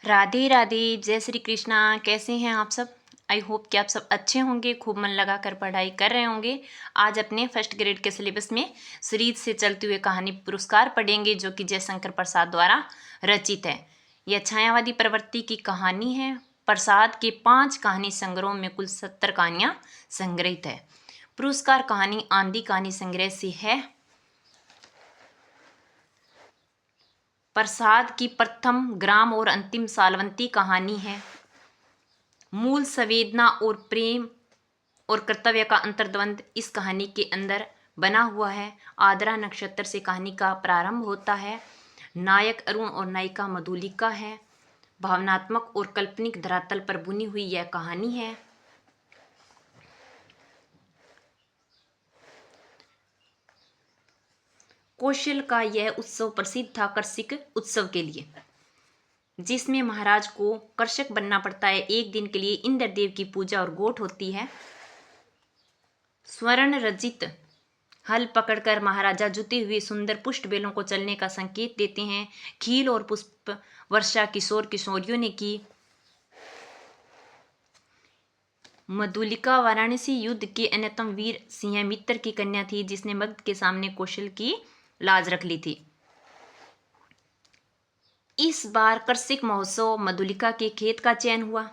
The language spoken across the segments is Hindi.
राधे राधे, जय श्री कृष्णा। कैसे हैं आप सब? आई होप कि आप सब अच्छे होंगे, खूब मन लगा कर पढ़ाई कर रहे होंगे। आज अपने फर्स्ट ग्रेड के सिलेबस में सीरीज से चलते हुए कहानी पुरस्कार पढ़ेंगे, जो कि जयशंकर प्रसाद द्वारा रचित है। यह छायावादी प्रवृत्ति की कहानी है। प्रसाद के 5 कहानी संग्रहों में कुल 70 कहानियाँ संग्रहित है। पुरस्कार कहानी आंधी कहानी संग्रह से है। प्रसाद की प्रथम, ग्राम और अंतिम सालवंती कहानी है। मूल संवेदना और प्रेम और कर्तव्य का अंतर्द्वंद इस कहानी के अंदर बना हुआ है। आद्रा नक्षत्र से कहानी का प्रारंभ होता है। नायक अरुण और नायिका मधुलिका है। भावनात्मक और काल्पनिक धरातल पर बुनी हुई यह कहानी है। कौशल का यह उत्सव प्रसिद्ध था कर्षिक उत्सव के लिए, जिसमें महाराज को कर्षक बनना पड़ता है। एक दिन के लिए इंद्रदेव की पूजा और गोठ होती है। स्वर्ण रचित हल पकड़कर महाराजा जुते हुए सुंदर पुष्ट बेलों को चलने का संकेत देते हैं। खील और पुष्प वर्षा किशोर किशोरियों ने की। मधुलिका वाराणसी युद्ध के अन्यतम वीर सिंह मित्र की कन्या थी, जिसने मगध के सामने कौशल की लाज रख ली थी। इस बार कर्षिक महोत्सव मधुलिका के खेत का चयन हुआ।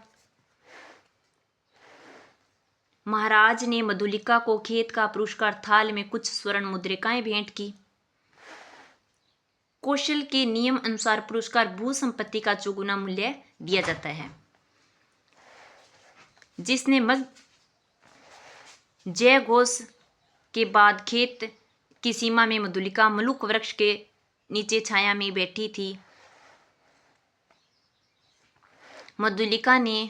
महाराज ने मधुलिका को खेत का पुरस्कार थाल में कुछ स्वर्ण मुद्रिकाएं भेंट की। कौशल के नियम अनुसार पुरस्कार भू संपत्ति का चौगुना मूल्य दिया जाता है। जिसने मग जय घोष के बाद खेत की सीमा में मधुलिका मलुक वृक्ष के नीचे छाया में बैठी थी। मधुलिका ने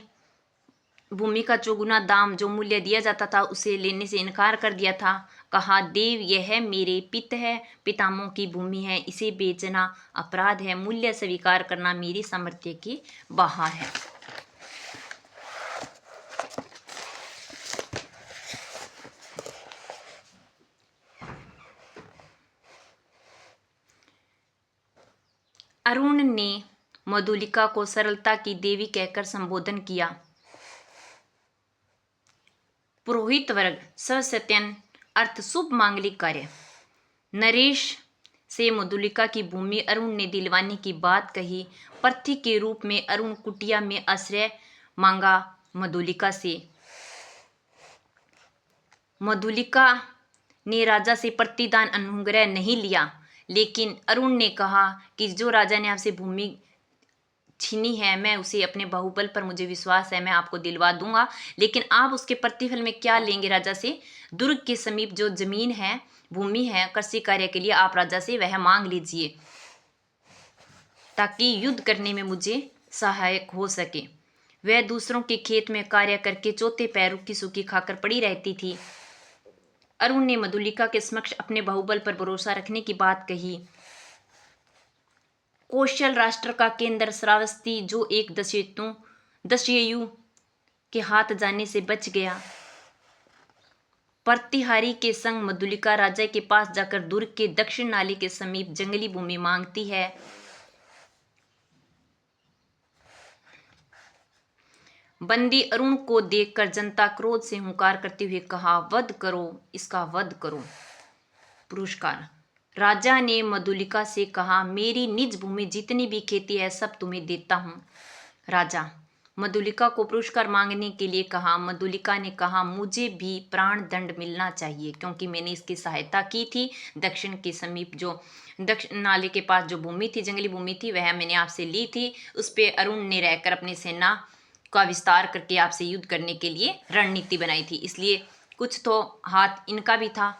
भूमि का चौगुना दाम जो मूल्य दिया जाता था उसे लेने से इनकार कर दिया था। कहा, देव यह मेरे पिता है, पितामहों की भूमि है, इसे बेचना अपराध है, मूल्य स्वीकार करना मेरी सामर्थ्य के बाहर है। अरुण ने मधुलिका को सरलता की देवी कहकर संबोधन किया। पुरोहित वर्ग सत्यन अर्थ शुभ मांगलिक कार्य। नरेश से मधुलिका की भूमि अरुण ने दिलवाने की बात कही। प्रति के रूप में अरुण कुटिया में आश्रय मांगा मधुलिका से। मधुलिका ने राजा से प्रतिदान अनुग्रह नहीं लिया, लेकिन अरुण ने कहा कि जो राजा ने आपसे भूमि छीनी है, मैं उसे अपने बाहुबल पर मुझे विश्वास है, मैं आपको दिलवा दूंगा, लेकिन आप उसके प्रतिफल में क्या लेंगे राजा से? दुर्ग के समीप जो जमीन है, भूमि है, कृषि कार्य के लिए आप राजा से वह मांग लीजिए, ताकि युद्ध करने में मुझे सहायक हो सके। वह दूसरों के खेत में कार्य करके चौथे पैरों की सूखी खाकर पड़ी रहती थी। अरुण ने मधुलिका के समक्ष अपने बाहुबल पर भरोसा रखने की बात कही। कौशल राष्ट्र का केंद्र श्रावस्ती, जो एक दस्यु के हाथ जाने से बच गया। प्रतिहारी के संग मधुलिका राजा के पास जाकर दुर्ग के दक्षिण नाले के समीप जंगली भूमि मांगती है। बंदी अरुण को देखकर जनता क्रोध से हुंकार करते हुए कहा, वध करो, इसका वध करो। पुरस्कार राजा ने मधुलिका से कहा, मेरी निज भूमि जितनी भी खेती है सब तुम्हें देता हूँ। राजा मधुलिका को पुरस्कार मांगने के लिए कहा। मधुलिका ने कहा, मुझे भी प्राण दंड मिलना चाहिए, क्योंकि मैंने इसकी सहायता की थी। दक्षिण के समीप जो दक्षिण नाले के पास जो भूमि थी, जंगली भूमि थी, वह मैंने आपसे ली थी। उस पर अरुण ने रहकर अपनी सेना का विस्तार करके आपसे युद्ध करने के लिए रणनीति बनाई थी, इसलिए कुछ तो हाथ इनका भी था,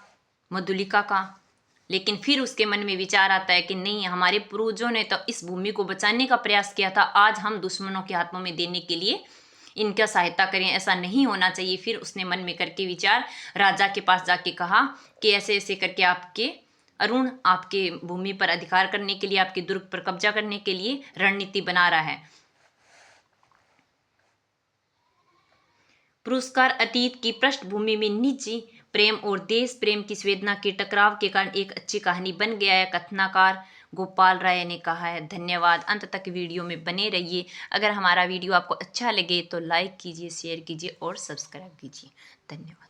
मधुलिका का। लेकिन फिर उसके मन में विचार आता है कि नहीं, हमारे पूर्वजों ने तो इस भूमि को बचाने का प्रयास किया था, आज हम दुश्मनों के हाथों में देने के लिए इनका सहायता करें, ऐसा नहीं होना चाहिए। फिर उसने मन में करके विचार राजा के पास जाके कहा कि ऐसे ऐसे करके आपके अरुण आपके भूमि पर अधिकार करने के लिए, आपके दुर्ग पर कब्जा करने के लिए रणनीति बना रहा है। पुरस्कार अतीत की पृष्ठभूमि में निजी प्रेम और देश प्रेम की संवेदना के टकराव के कारण एक अच्छी कहानी बन गया है। कथनाकार गोपाल राय ने कहा है। धन्यवाद, अंत तक वीडियो में बने रहिए। अगर हमारा वीडियो आपको अच्छा लगे तो लाइक कीजिए, शेयर कीजिए और सब्सक्राइब कीजिए। धन्यवाद।